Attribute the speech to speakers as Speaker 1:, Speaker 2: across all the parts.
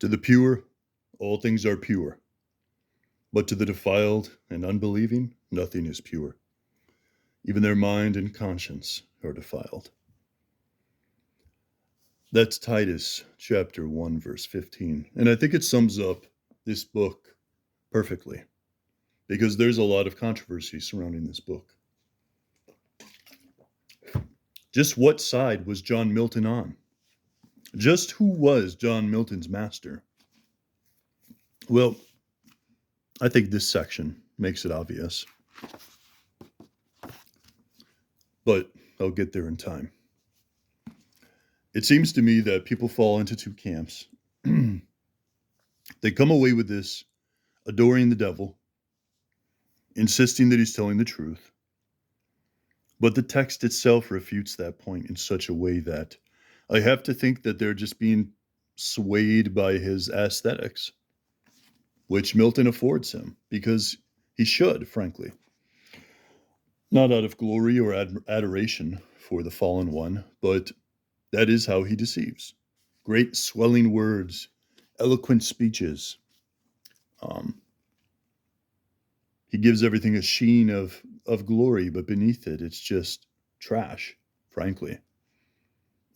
Speaker 1: To the pure, all things are pure, but to the defiled and unbelieving, nothing is pure. Even their mind and conscience are defiled. That's Titus chapter 1, verse 15. And I think it sums up this book perfectly because there's a lot of controversy surrounding this book. Just what side was John Milton on? Just who was John Milton's master? Well, I think this section makes it obvious, but I'll get there in time. It seems to me that people fall into two camps. They come away with this adoring the devil, insisting that he's telling the truth, but the text itself refutes that point in such a way that I have to think that they're just being swayed by his aesthetics, which Milton affords him because he should, frankly. Not out of glory or adoration for the fallen one, but that is how he deceives. Great swelling words, eloquent speeches. He gives everything a sheen of glory, but beneath it, it's just trash, frankly.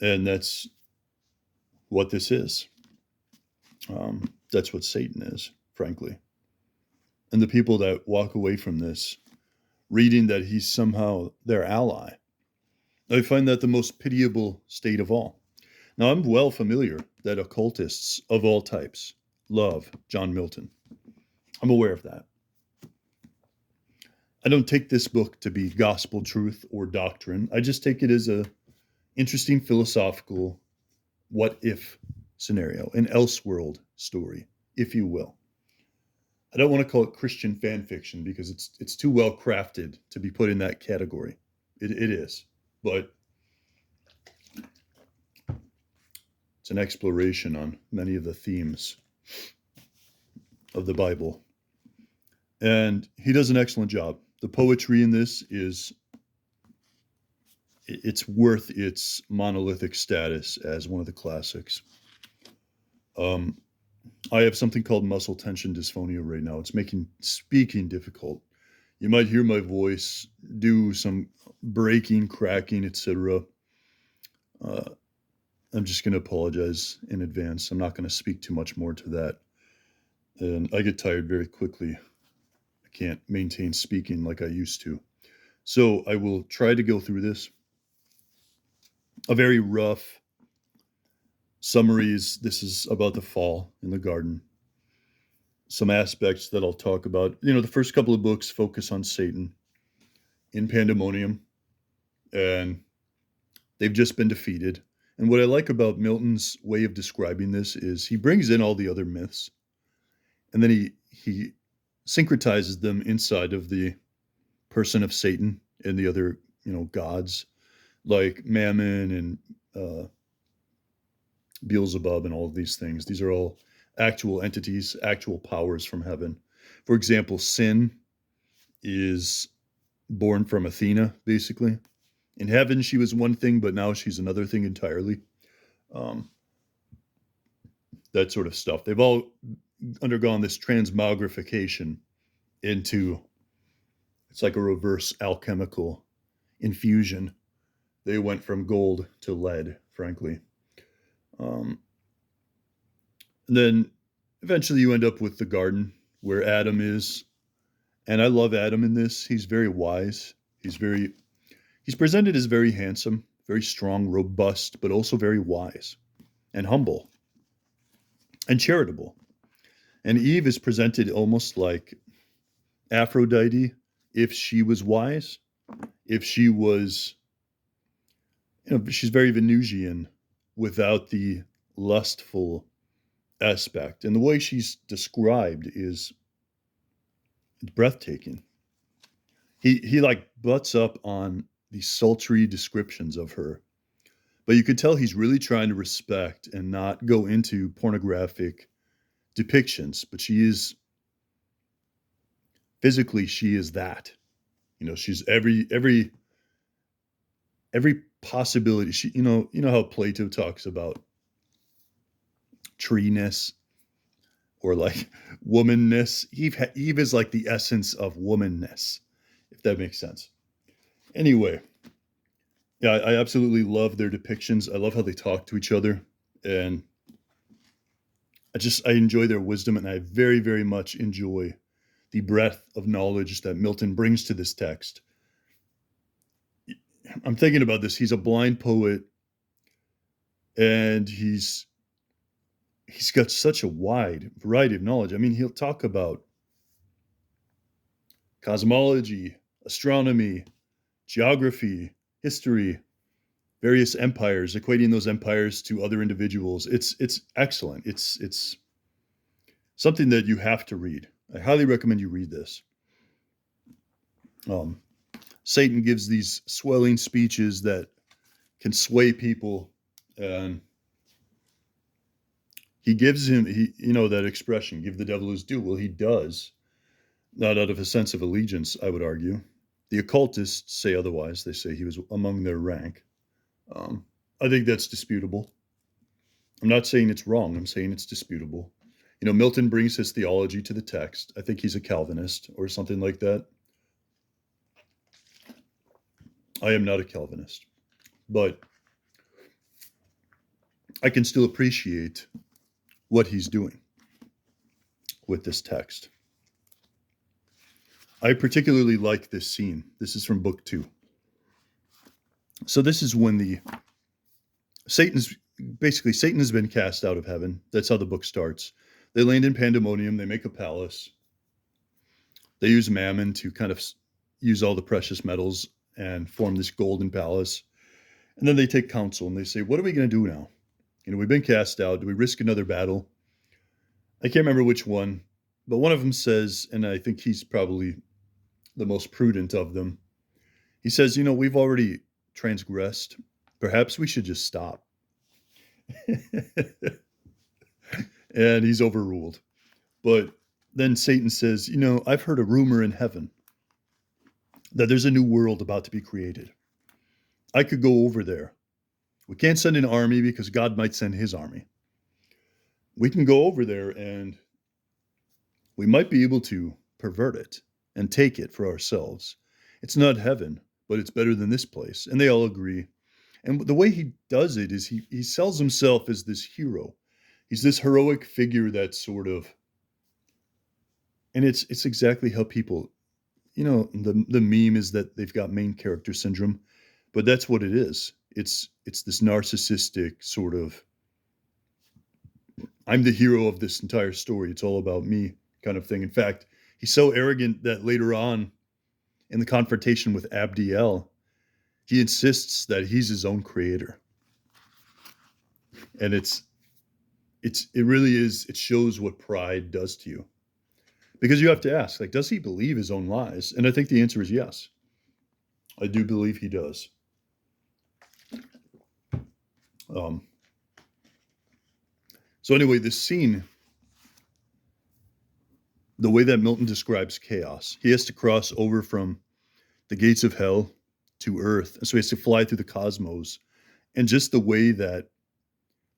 Speaker 1: And that's what this is. That's what Satan is, frankly. And the people that walk away from this, reading that he's somehow their ally, I find that the most pitiable state of all. Now, I'm well familiar that occultists of all types love John Milton. I'm aware of that. I don't take this book to be gospel truth or doctrine. I just take it as a interesting philosophical what if scenario, an elseworld story, if you will. I don't want to call it Christian fan fiction because it's too well crafted to be put in that category. It is, but it's an exploration on many of the themes of the Bible. And he does an excellent job. The poetry in this it's worth its monolithic status as one of the classics. I have something called muscle tension dysphonia right now. It's making speaking difficult. You might hear my voice do some breaking, cracking, etc. I'm just going to apologize in advance. I'm not going to speak too much more to that. And I get tired very quickly. I can't maintain speaking like I used to. So I will try to go through this. A very rough summary is this is about the fall in the garden. Some aspects that I'll talk about. You know, the first couple of books focus on Satan in pandemonium, and they've just been defeated. And what I like about Milton's way of describing this is he brings in all the other myths, and then he syncretizes them inside of the person of Satan and the other, gods like Mammon and Beelzebub and all of these things. These are all actual entities, actual powers from heaven. For example, sin is born from Athena, basically. In heaven, she was one thing, but now she's another thing entirely. That sort of stuff. They've all undergone this transmogrification into, it's like a reverse alchemical infusion. They went from gold to lead, frankly. And then eventually you end up with the garden where Adam is. And I love Adam in this. He's very wise. He's presented as very handsome, very strong, robust, but also very wise and humble and charitable. And Eve is presented almost like Aphrodite if she was wise, if she was, she's very Venusian without the lustful aspect. And the way she's described is breathtaking. He like butts up on these sultry descriptions of her, but you could tell he's really trying to respect and not go into pornographic depictions. But she is physically, she is that. She's every possibility. She, you know how Plato talks about treeness. or like womanness. Eve is like the essence of womanness, if that makes sense. Anyway, yeah, I absolutely love their depictions. I love how they talk to each other, and I enjoy their wisdom, and I very, very much enjoy the breadth of knowledge that Milton brings to this text. I'm thinking about this. He's a blind poet, and he's got such a wide variety of knowledge. I mean, he'll talk about cosmology, astronomy, geography, history, various empires, equating those empires to other individuals. It's excellent. It's something that you have to read. I highly recommend you read this. Um, Satan gives these swelling speeches that can sway people, and he gives him that expression, "Give the devil his due." Well, he does, not out of a sense of allegiance, I would argue. The occultists say otherwise. They say he was among their rank. I think that's disputable. I'm not saying it's wrong. I'm saying it's disputable. Milton brings his theology to the text. I think he's a Calvinist or something like that. I am not a Calvinist, but I can still appreciate what he's doing with this text. I particularly like this scene. This is from book 2. So this is when Satan has been cast out of heaven. That's how the book starts. They land in Pandemonium. They make a palace. They use Mammon to kind of use all the precious metals and form this golden palace. And then they take counsel and they say, what are we going to do now? We've been cast out. Do we risk another battle? I can't remember which one, but one of them says, and I think he's probably the most prudent of them. He says, we've already transgressed. Perhaps we should just stop. And he's overruled. But then Satan says, I've heard a rumor in heaven that there's a new world about to be created. I could go over there. We can't send an army because God might send his army. We can go over there and we might be able to pervert it and take it for ourselves. It's not heaven, but it's better than this place. And they all agree. And the way he does it is he sells himself as this hero. He's this heroic figure that sort of, and it's exactly how people, the meme is that they've got main character syndrome, but that's what it is. It's this narcissistic sort of, I'm the hero of this entire story. It's all about me kind of thing. In fact, he's so arrogant that later on in the confrontation with Abdiel, he insists that he's his own creator. And it really is, it shows what pride does to you. Because you have to ask, does he believe his own lies? And I think the answer is yes. I do believe he does. So anyway, this scene, the way that Milton describes chaos, he has to cross over from the gates of hell to earth. And so he has to fly through the cosmos. And just the way that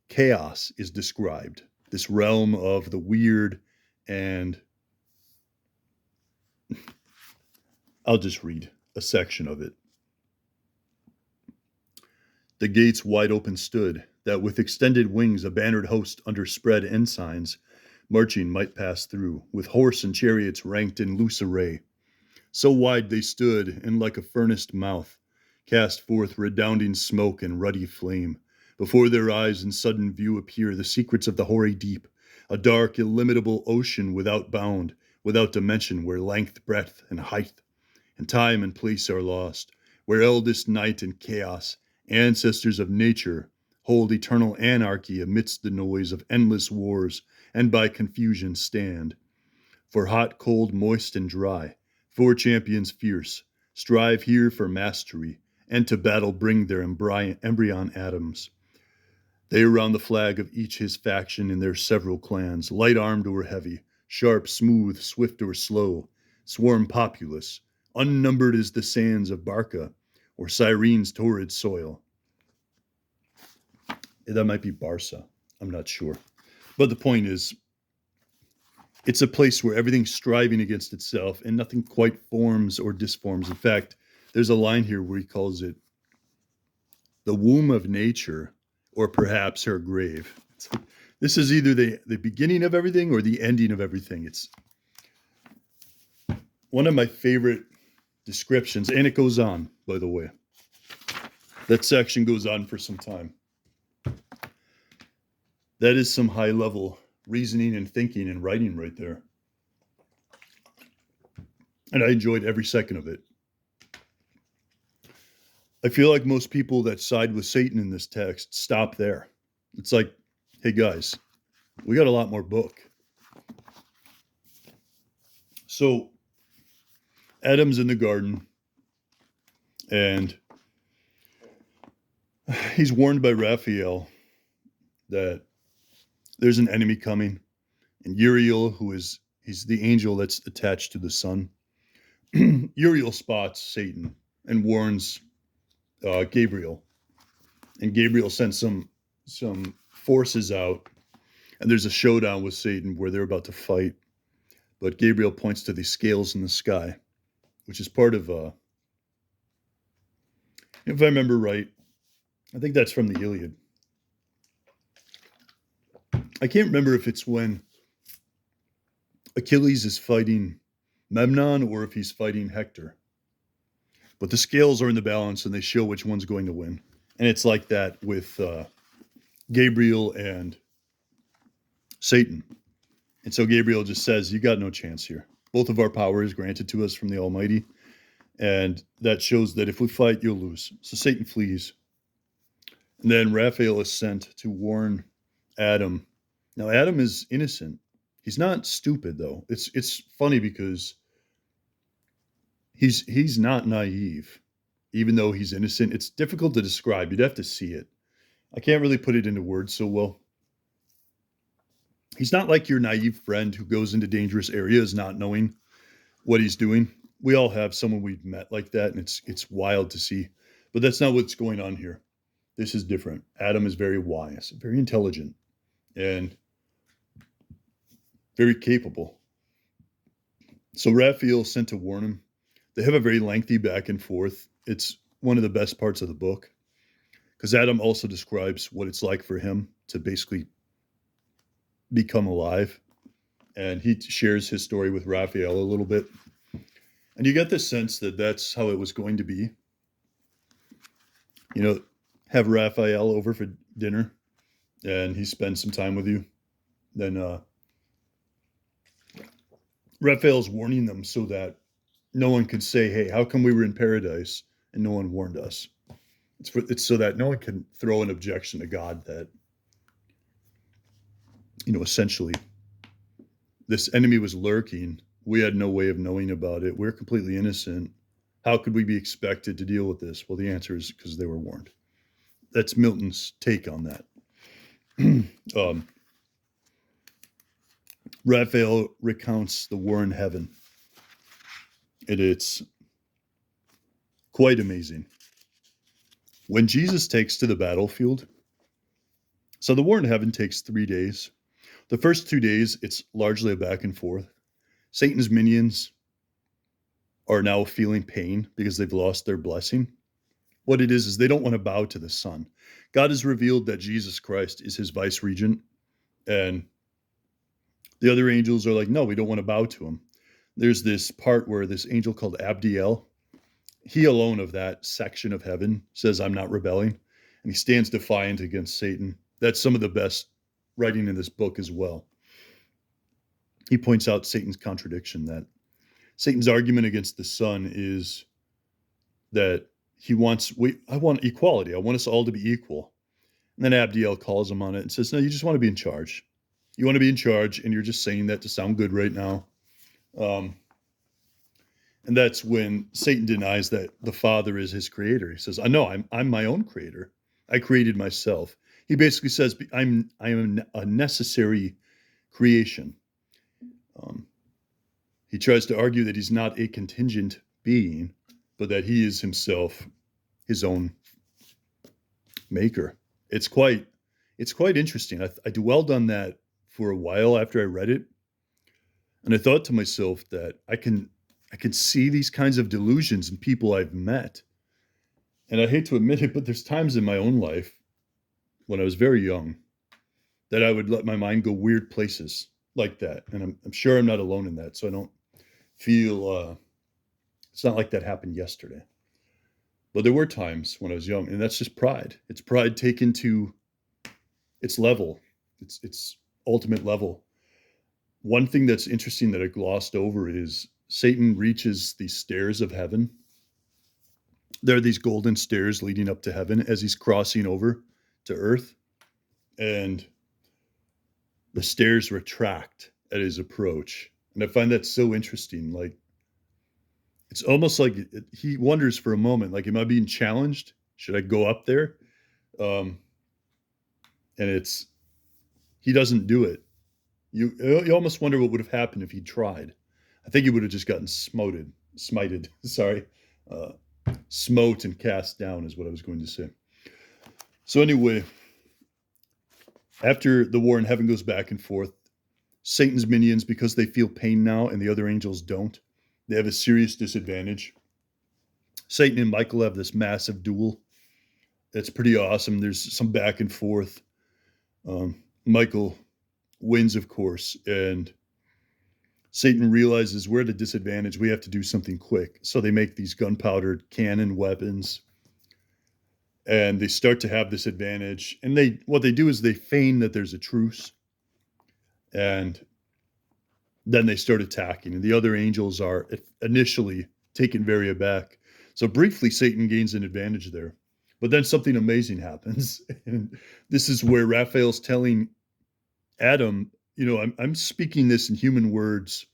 Speaker 1: chaos is described, this realm of the weird, and I'll just read a section of it. The gates wide open stood, that with extended wings a bannered host under spread ensigns marching might pass through, with horse and chariots ranked in loose array. So wide they stood, and like a furnace mouth, cast forth redounding smoke and ruddy flame. Before their eyes in sudden view appear the secrets of the hoary deep, a dark, illimitable ocean without bound, without dimension, where length, breadth, and height, and time and place are lost, where eldest night and chaos, ancestors of nature, hold eternal anarchy amidst the noise of endless wars, and by confusion stand. For hot, cold, moist, and dry, 4 champions fierce, strive here for mastery, and to battle bring their embryon atoms. They around the flag of each his faction in their several clans, light-armed or heavy, sharp, smooth, swift or slow, swarm populous, unnumbered as the sands of Barca, or Cyrene's torrid soil. That might be Barca. I'm not sure. But the point is, It's a place where everything's striving against itself and nothing quite forms or disforms. In fact, there's a line here where he calls it the womb of nature, or perhaps her grave. This is either the beginning of everything or the ending of everything. It's one of my favorite descriptions, and it goes on, by the way. That section goes on for some time. That is some high level reasoning and thinking and writing right there. And I enjoyed every second of it. I feel like most people that side with Satan in this text stop there. It's like, hey guys, we got a lot more book. So Adam's in the garden and he's warned by Raphael that there's an enemy coming. And Uriel, he's the angel that's attached to the sun. Uriel spots Satan and warns Gabriel. And Gabriel sends some forces out. And there's a showdown with Satan where they're about to fight. But Gabriel points to these scales in the sky, which is part of, if I remember right, I think that's from the Iliad. I can't remember if it's when Achilles is fighting Memnon or if he's fighting Hector. But the scales are in the balance and they show which one's going to win. And it's like that with Gabriel and Satan. And so Gabriel just says, you got no chance here. Both of our power is granted to us from the Almighty. And that shows that if we fight, you'll lose. So Satan flees. And then Raphael is sent to warn Adam. Now, Adam is innocent. He's not stupid, though. It's funny because he's not naive, even though he's innocent. It's difficult to describe. You'd have to see it. I can't really put it into words so well. He's not like your naive friend who goes into dangerous areas not knowing what he's doing. We all have someone we've met like that, and it's wild to see. But that's not what's going on here. This is different. Adam is very wise, very intelligent, and very capable. So Raphael sent to warn him. They have a very lengthy back and forth. It's one of the best parts of the book because Adam also describes what it's like for him to basically become alive. And he shares his story with Raphael a little bit. And you get the sense that that's how it was going to be. You know, have Raphael over for dinner and he spends some time with you. Then Raphael's warning them so that no one could say, hey, how come we were in paradise and no one warned us? It's so that no one can throw an objection to God that, you know, essentially this enemy was lurking. We had no way of knowing about it. We're completely innocent. How could we be expected to deal with this? Well, the answer is because they were warned. That's Milton's take on that. Raphael recounts the war in heaven. It's quite amazing. When Jesus takes to the battlefield, so the war in heaven takes 3 days. The first 2 days, it's largely a back and forth. Satan's minions are now feeling pain because they've lost their blessing. What it is they don't want to bow to the Son. God has revealed that Jesus Christ is his vice regent, and the other angels are like, no, we don't want to bow to him. There's this part where this angel called Abdiel, he alone of that section of heaven says, I'm not rebelling. And he stands defiant against Satan. That's some of the best writing in this book as well. He points out Satan's contradiction, that Satan's argument against the Son is that I want equality. I want us all to be equal. And then Abdiel calls him on it and says, no, you just want to be in charge. You want to be in charge, and you're just saying that to sound good right now. And that's when Satan denies that the Father is his creator. He says, I know, I'm my own creator. I created myself. He basically says, I am a necessary creation. He tries to argue that he's not a contingent being, but that he is himself his own maker. It's quite interesting. I dwelled on that for a while after I read it. And I thought to myself that I can see these kinds of delusions in people I've met. And I hate to admit it, but there's times in my own life when I was very young that I would let my mind go weird places like that. And I'm sure I'm not alone in that. So I don't feel it's not like that happened yesterday. But there were times when I was young, and that's just pride. It's pride taken to its level, its ultimate level. One thing that's interesting that I glossed over is Satan reaches the stairs of heaven. There are these golden stairs leading up to heaven as he's crossing over to earth, and the stairs retract at his approach. And I find that so interesting. Like, it's almost like he wonders for a moment, like, am I being challenged? Should I go up there? Um, and he doesn't do it. You almost wonder what would have happened if he tried. I think he would have just gotten smited. Sorry, uh, smote and cast down is what I was going to say. So anyway, after the war in heaven goes back and forth, Satan's minions, because they feel pain now and the other angels don't, they have a serious disadvantage. Satan and Michael have this massive duel. That's pretty awesome. There's some back and forth. Michael wins, of course, and Satan realizes we're at a disadvantage. We have to do something quick. So they make these gunpowder cannon weapons, and they start to have this advantage. And what they do is they feign that there's a truce, and then they start attacking. And the other angels are initially taken very aback. So briefly, Satan gains an advantage there. But then something amazing happens. And this is where Raphael's telling Adam, I'm speaking this in human words,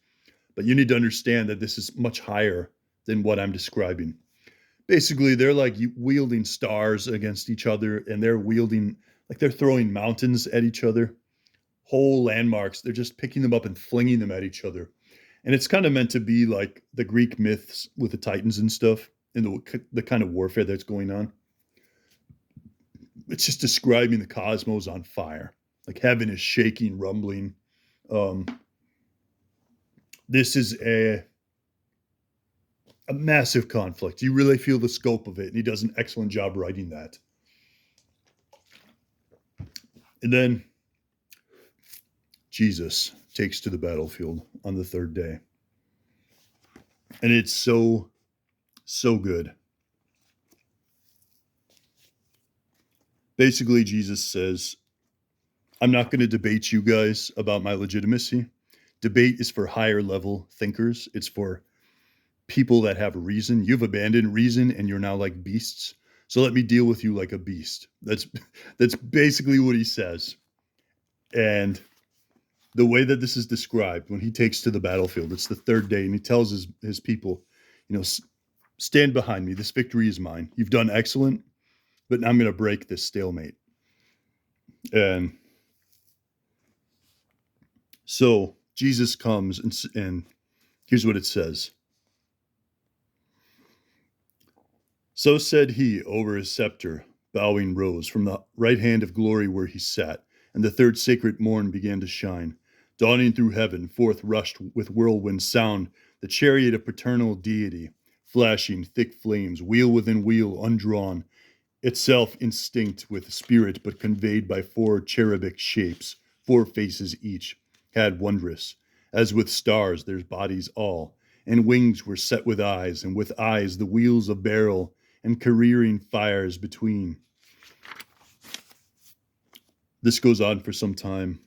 Speaker 1: but you need to understand that this is much higher than what I'm describing. Basically, they're like wielding stars against each other, and they're wielding, like they're throwing mountains at each other, whole landmarks. They're just picking them up and flinging them at each other. And it's kind of meant to be like the Greek myths with the Titans and stuff, and the kind of warfare that's going on. It's just describing the cosmos on fire. Like heaven is shaking, rumbling. This is a massive conflict. You really feel the scope of it, and he does an excellent job writing that. And then Jesus takes to the battlefield on the third day. And it's so, so good. Basically, Jesus says, I'm not going to debate you guys about my legitimacy. Debate is for higher level thinkers. It's for people that have reason. You've abandoned reason and you're now like beasts. So let me deal with you like a beast. That's basically what he says. And the way that this is described, when he takes to the battlefield, it's the third day, and he tells his people, stand behind me. This victory is mine. You've done excellent, but I'm going to break this stalemate. And so Jesus comes, and here's what it says. So said he over his scepter, bowing rose from the right hand of glory where he sat, and the third sacred morn began to shine. Dawning through heaven, forth rushed with whirlwind sound the chariot of paternal deity, flashing thick flames, wheel within wheel undrawn, itself instinct with spirit, but conveyed by four cherubic shapes, 4 faces each, had wondrous, as with stars their bodies all, and wings were set with eyes, and with eyes the wheels of barrel, and careering fires between. This goes on for some time.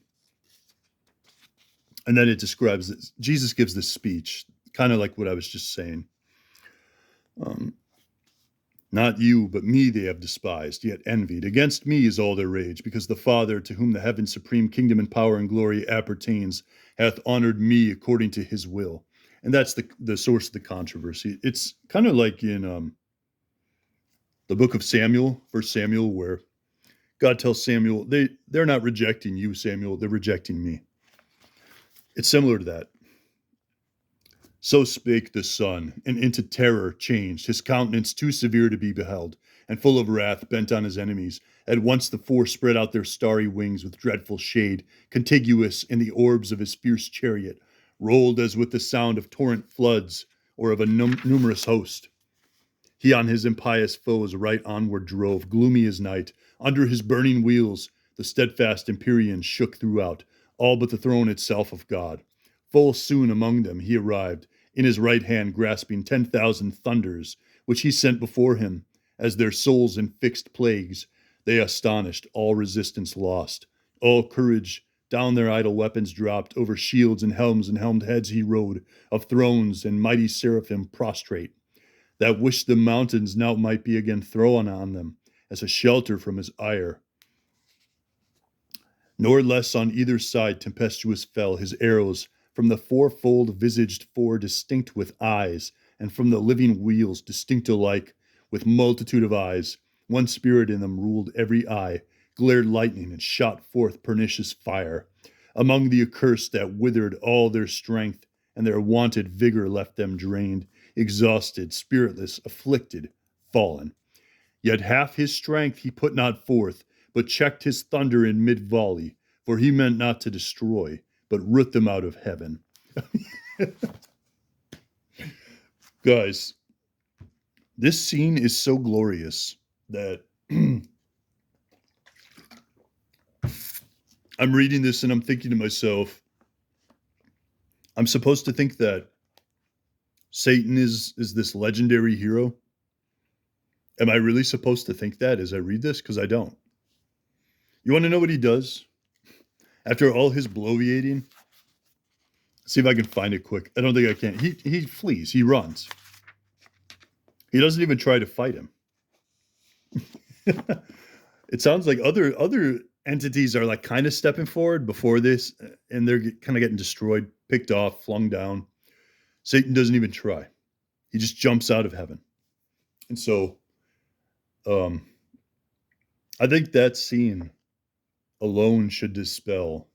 Speaker 1: And then it describes this. Jesus gives this speech, kind of like what I was just saying. Not you, but me they have despised, yet envied. Against me is all their rage, because the Father, to whom the heaven's supreme kingdom and power and glory appertains, hath honored me according to his will. And that's the source of the controversy. It's kind of like in the book of Samuel, 1 Samuel, where God tells Samuel, they're not rejecting you, Samuel, they're rejecting me. It's similar to that. So spake the Son, and into terror changed, his countenance too severe to be beheld, and full of wrath, bent on his enemies. At once the four spread out their starry wings with dreadful shade, contiguous in the orbs of his fierce chariot, rolled as with the sound of torrent floods or of a numerous host. He on his impious foes right onward drove, gloomy as night. Under his burning wheels, the steadfast Empyrean shook throughout, all but the throne itself of God. Full soon among them he arrived, in his right hand grasping 10,000 thunders, which he sent before him, as their souls in fixed plagues. They astonished, all resistance lost, all courage. Down their idle weapons dropped, over shields and helmed heads he rode, of thrones and mighty seraphim prostrate, that wished the mountains now might be again thrown on them as a shelter from his ire. Nor less on either side tempestuous fell his arrows from the fourfold visaged four distinct with eyes, and from the living wheels distinct alike with multitude of eyes. One spirit in them ruled every eye, glared lightning and shot forth pernicious fire. Among the accursed that withered all their strength, and their wonted vigor left them drained, exhausted, spiritless, afflicted, fallen. Yet half his strength he put not forth, but checked his thunder in mid-volley, for he meant not to destroy, but root them out of heaven. Guys, this scene is so glorious that I'm reading this and I'm thinking to myself, I'm supposed to think that Satan is this legendary hero. Am I really supposed to think that as I read this? Because I don't. You want to know what he does? After all his bloviating, see if I can find it quick. I don't think I can. He flees. He runs. He doesn't even try to fight him. It sounds like other entities are like kind of stepping forward before this, and they're kind of getting destroyed, picked off, flung down. Satan doesn't even try. He just jumps out of heaven. And so I think that scene alone should dispel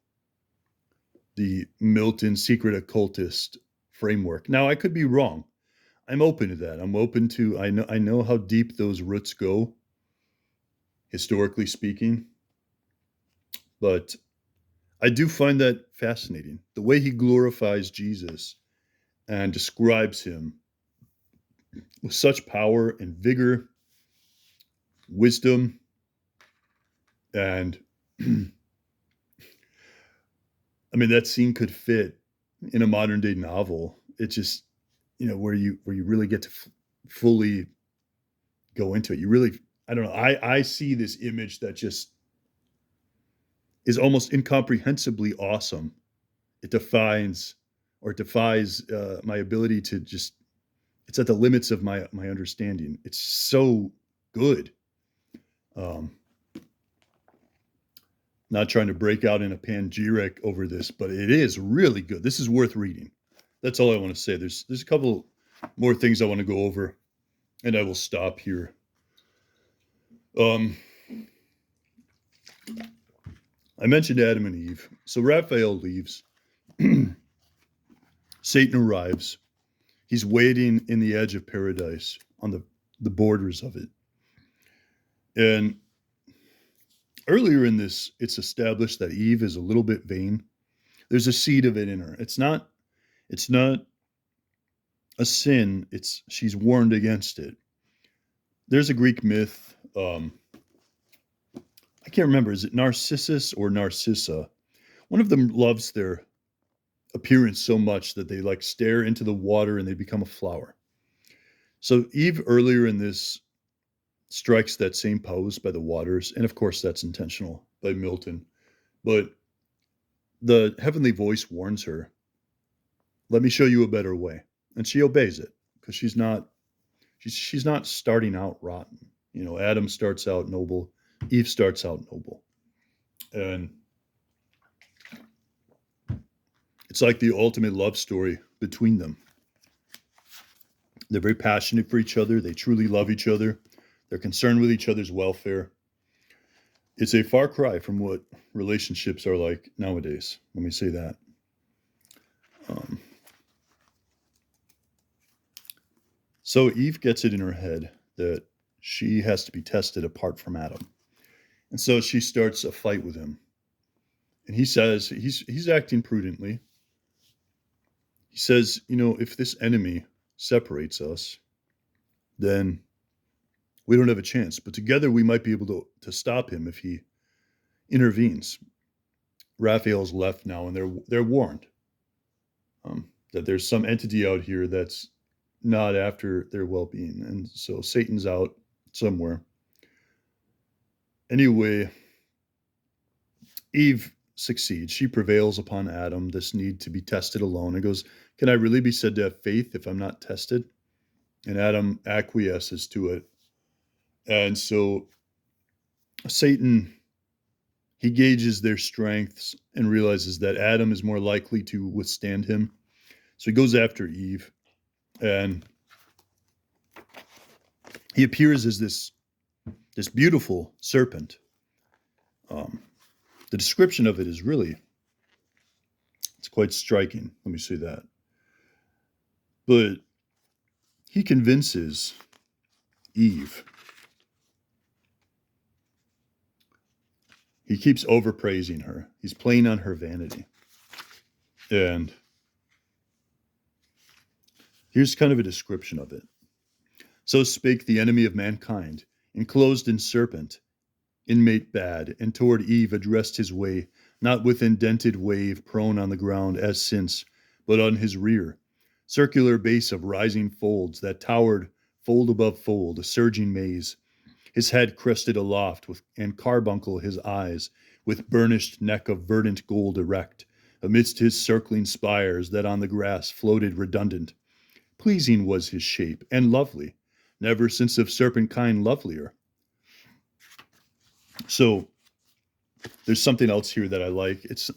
Speaker 1: the Milton secret occultist framework. Now, I could be wrong. I'm open to that. I'm open to, I know how deep those roots go, historically speaking. But I do find that fascinating. The way he glorifies Jesus and describes him with such power and vigor, wisdom, and I mean, that scene could fit in a modern day novel. It's just, where you really get to fully go into it. You really, I don't know. I see this image that just is almost incomprehensibly awesome. It defies my ability to just, it's at the limits of my understanding. It's so good. Not trying to break out in a panegyric over this, but it is really good. This is worth reading. That's all I want to say. There's a couple more things I want to go over, and I will stop here. I mentioned Adam and Eve. So Raphael leaves. Satan arrives. He's waiting in the edge of paradise on the borders of it. And earlier in this, it's established that Eve is a little bit vain. There's a seed of it in her. It's not a sin. She's warned against it. There's a Greek myth. I can't remember. Is it Narcissus or Narcissa? One of them loves their appearance so much that they like stare into the water and they become a flower. So Eve earlier in this strikes that same pose by the waters. And of course, that's intentional by Milton. But the heavenly voice warns her, let me show you a better way. And she obeys it because she's not starting out rotten. Adam starts out noble. Eve starts out noble. And it's like the ultimate love story between them. They're very passionate for each other. They truly love each other. They're concerned with each other's welfare. It's a far cry from what relationships are like nowadays. Let me say that. So Eve gets it in her head that she has to be tested apart from Adam. And so she starts a fight with him. And he says he's acting prudently. He says, if this enemy separates us, then we don't have a chance. But together we might be able to stop him if he intervenes. Raphael's left now, and they're warned that there's some entity out here that's not after their well-being, and so Satan's out somewhere. Anyway, Eve succeeds. She prevails upon Adam, this need to be tested alone, and goes, "Can I really be said to have faith if I'm not tested?" And Adam acquiesces to it. And so Satan, he gauges their strengths and realizes that Adam is more likely to withstand him. So he goes after Eve, and he appears as this beautiful serpent. The description of it is it's quite striking. Let me say that. But he convinces Eve. He keeps overpraising her. He's playing on her vanity. And here's kind of a description of it. So spake the enemy of mankind, enclosed in serpent, inmate bad, and toward Eve addressed his way, not with indented wave prone on the ground as since, but on his rear, circular base of rising folds that towered fold above fold, a surging maze, his head crested aloft and carbuncle his eyes, with burnished neck of verdant gold erect, amidst his circling spires that on the grass floated redundant. Pleasing was his shape, and lovely, never since of serpent kind lovelier. So there's something else here that I like. It's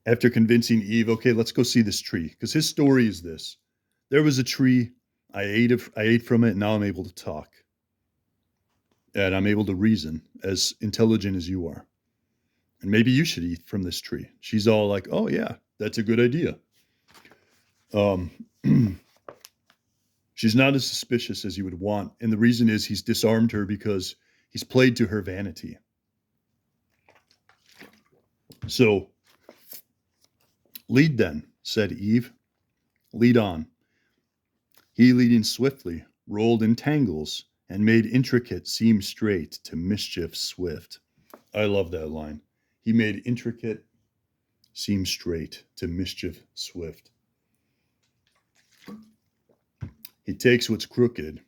Speaker 1: after convincing Eve, okay, let's go see this tree. Because his story is this. There was a tree, I ate from it, and now I'm able to talk. And I'm able to reason, as intelligent as you are. And maybe you should eat from this tree. She's all like, oh yeah, that's a good idea. She's not as suspicious as you would want. And the reason is he's disarmed her because he's played to her vanity. So, lead then, said Eve. Lead on. He leading swiftly, rolled in tangles, and made intricate seem straight to mischief swift. I love that line. He made intricate seem straight to mischief swift. He takes what's crooked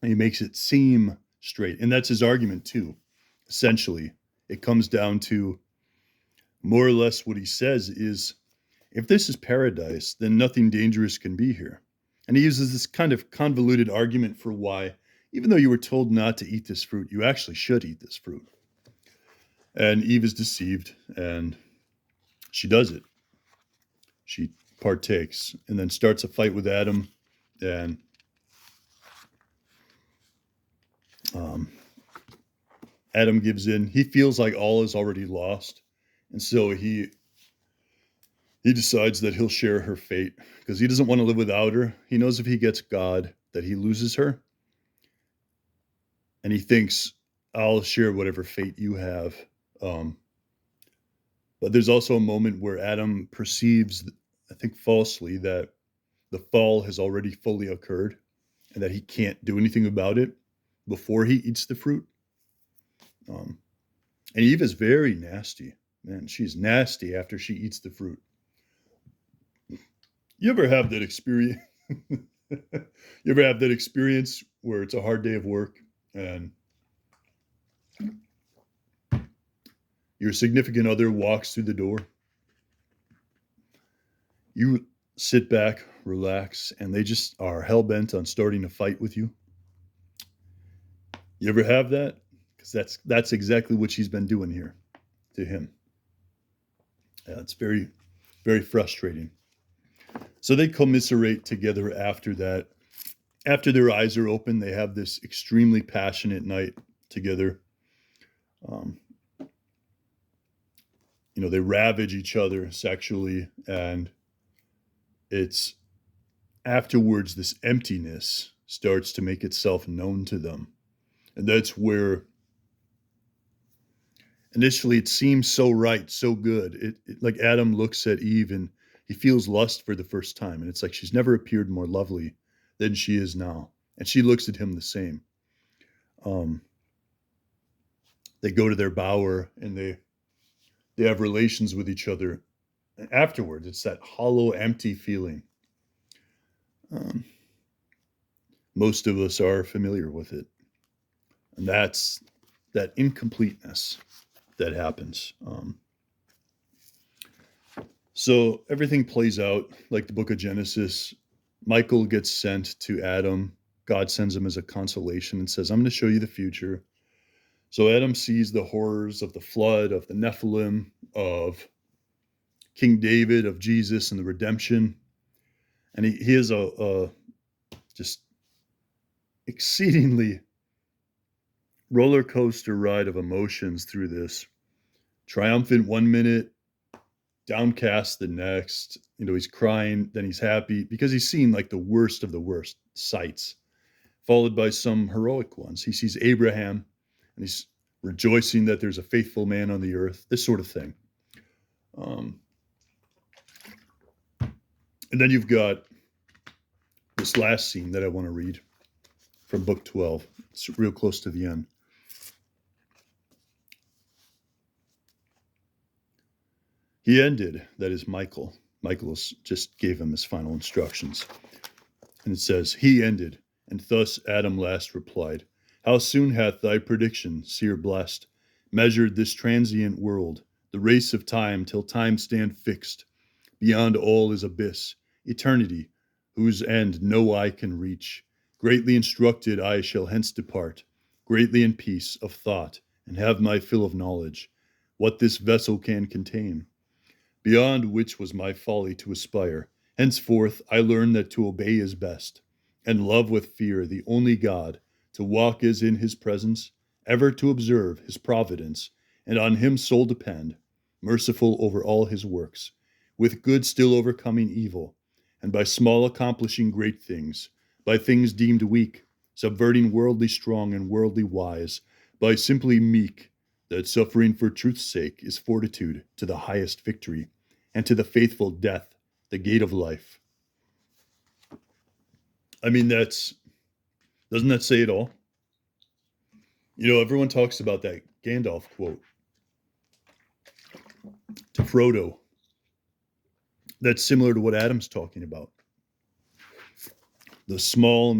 Speaker 1: and he makes it seem straight. And that's his argument too. Essentially, it comes down to more or less what he says is, if this is paradise, then nothing dangerous can be here. And he uses this kind of convoluted argument for why, even though you were told not to eat this fruit, you actually should eat this fruit. And Eve is deceived, and she does it. She partakes, and then starts a fight with Adam, and Adam gives in. He feels like all is already lost, and so he decides that he'll share her fate because he doesn't want to live without her. He knows if he gets God that he loses her, and he thinks, I'll share whatever fate you have. But there's also a moment where Adam perceives, I think falsely, that the fall has already fully occurred and that he can't do anything about it before he eats the fruit. And Eve is very nasty. Man, she's nasty after she eats the fruit. You ever have that experience? You ever have that experience where it's a hard day of work and your significant other walks through the door? You sit back, relax, and they just are hell-bent on starting a fight with you. You ever have that? Because that's exactly what she's been doing here to him. Yeah, it's very, very frustrating. So they commiserate together after that. After their eyes are open, they have this extremely passionate night together. They ravage each other sexually, and it's afterwards this emptiness starts to make itself known to them. And that's where initially it seems so right, so good. It like Adam looks at Eve and he feels lust for the first time. And it's like she's never appeared more lovely than she is now. And she looks at him the same. Um, they go to their bower and they have relations with each other. And afterwards, it's that hollow, empty feeling. Um, most of us are familiar with it. And that's that incompleteness that happens. So everything plays out like the book of Genesis. Michael gets sent to Adam. God sends him as a consolation and says, I'm going to show you the future. So Adam sees the horrors of the flood, of the Nephilim, of King David, of Jesus and the redemption. And he is a just exceedingly roller coaster ride of emotions through this. Triumphant 1 minute, downcast the next. He's crying, then he's happy because he's seen like the worst of the worst sights, followed by some heroic ones. He sees Abraham and he's rejoicing that there's a faithful man on the earth, this sort of thing. And then you've got this last scene that I want to read from book 12. It's real close to the end. He ended, that is Michael. Michael just gave him his final instructions. And it says, he ended, and thus Adam last replied, how soon hath thy prediction, seer blessed, measured this transient world, the race of time, till time stand fixed. Beyond all is abyss, eternity, whose end no eye can reach. Greatly instructed I shall hence depart, greatly in peace of thought, and have my fill of knowledge, what this vessel can contain. Beyond which was my folly to aspire. Henceforth I learn that to obey is best, and love with fear the only God, to walk as in his presence, ever to observe his providence, and on him sole depend, merciful over all his works, with good still overcoming evil, and by small accomplishing great things, by things deemed weak, subverting worldly strong and worldly wise, by simply meek, that suffering for truth's sake is fortitude to the highest victory, and to the faithful death, the gate of life. I mean, doesn't that say it all? Everyone talks about that Gandalf quote to Frodo. That's similar to what Adam's talking about. The small,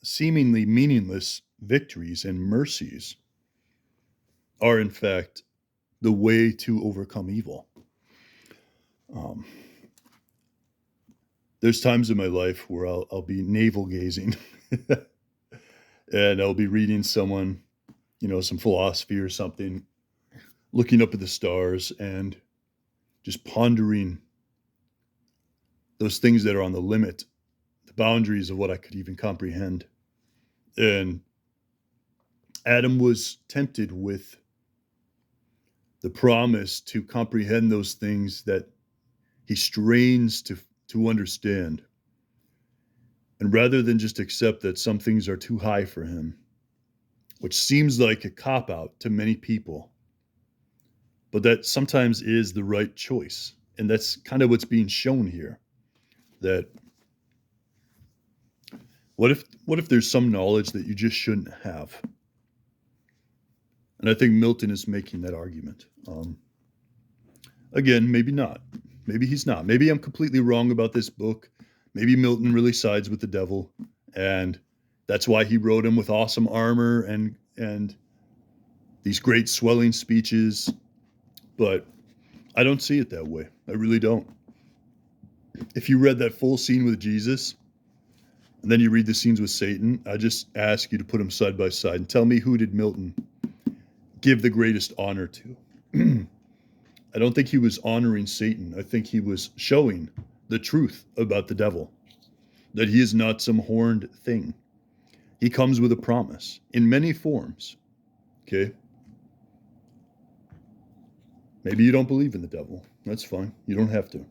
Speaker 1: seemingly meaningless victories and mercies are, in fact, the way to overcome evil. There's times in my life where I'll be navel gazing and I'll be reading someone, some philosophy or something, looking up at the stars and just pondering those things that are on the limit, the boundaries of what I could even comprehend. And Adam was tempted with the promise to comprehend those things that he strains to understand. And rather than just accept that some things are too high for him, which seems like a cop-out to many people, but that sometimes is the right choice. And that's kind of what's being shown here. That what if there's some knowledge that you just shouldn't have? And I think Milton is making that argument. Again, maybe not. Maybe he's not. Maybe I'm completely wrong about this book. Maybe Milton really sides with the devil, and that's why he wrote him with awesome armor and these great swelling speeches. But I don't see it that way. I really don't. If you read that full scene with Jesus, and then you read the scenes with Satan, I just ask you to put them side by side and tell me, who did Milton give the greatest honor to? I don't think he was honoring Satan. I think he was showing the truth about the devil, that he is not some horned thing. He comes with a promise in many forms. Okay? Maybe you don't believe in the devil. That's fine. You don't have to.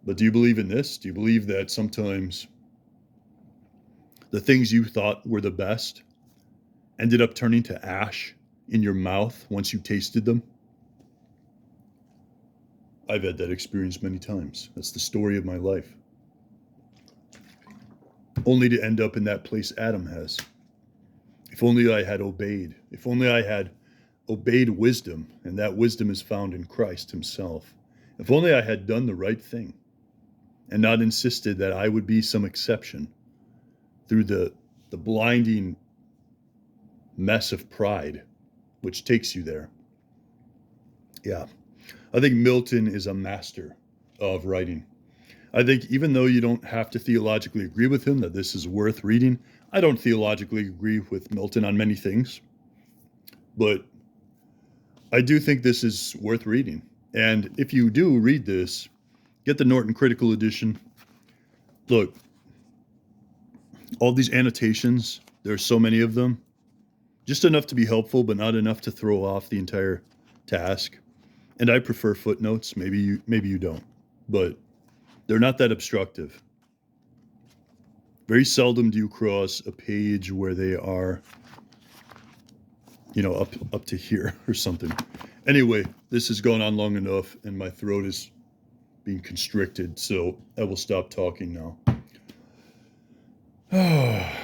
Speaker 1: But do you believe in this? Do you believe that sometimes the things you thought were the best ended up turning to ash in your mouth once you tasted them? I've had that experience many times. That's the story of my life. Only to end up in that place Adam has. If only I had obeyed. If only I had obeyed wisdom, and that wisdom is found in Christ himself. If only I had done the right thing and not insisted that I would be some exception through the blinding mess of pride which takes you there. Yeah. I think Milton is a master of writing. I think even though you don't have to theologically agree with him that this is worth reading, I don't theologically agree with Milton on many things, but I do think this is worth reading. And if you do read this, get the Norton Critical Edition. Look, all these annotations, there's so many of them, just enough to be helpful, but not enough to throw off the entire task. And I prefer footnotes. Maybe you don't, but they're not that obstructive. Very seldom do you cross a page where they are, up to here or something. Anyway, this has gone on long enough and my throat is being constricted, so I will stop talking now.